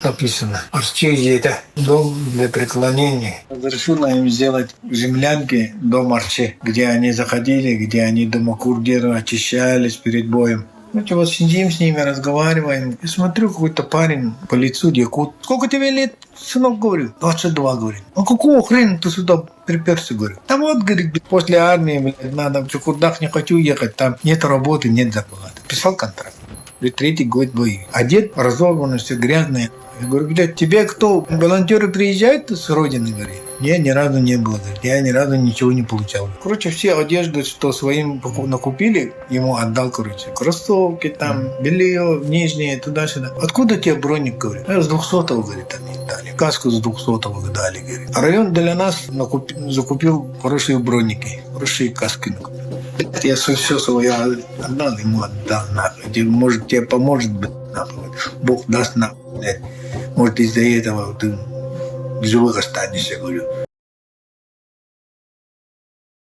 написано. Арчи это дом для преклонения. Разрешила им сделать в землянке дом Арчи, где они заходили, где они дома курдеру очищались перед боем. Вот сидим с ними, разговариваем. И смотрю, какой-то парень по лицу якут. Сколько тебе лет, сынок, говорю? 22, говорит. А какого хрена ты сюда приперся, говорю? Да вот, говорит, после армии, блядь, надо в Чукурдах, не хочу ехать, там нет работы, нет зарплаты. Писал контракт. Говорит, 3-й год бои. Одет, разорвано, все грязное. Я говорю, блядь, тебе кто, волонтеры приезжают с родины, говорит? Я ни разу не был, говорит, я ни разу ничего не получал. Короче, все одежды, что своим накупили, ему отдал, короче. Кроссовки там, белье, нижнее, туда-сюда. Откуда тебе броник, говорит? С 200-го, говорит, они дали. Каску с 200-го дали, говорит. А район для нас закупил хорошие броники, хорошие каски. Я все свое отдал, ему отдал, нахуй. Может, тебе поможет, нахуй. Бог даст, нахуй. Может, из-за этого ты в живых останешься, говорю.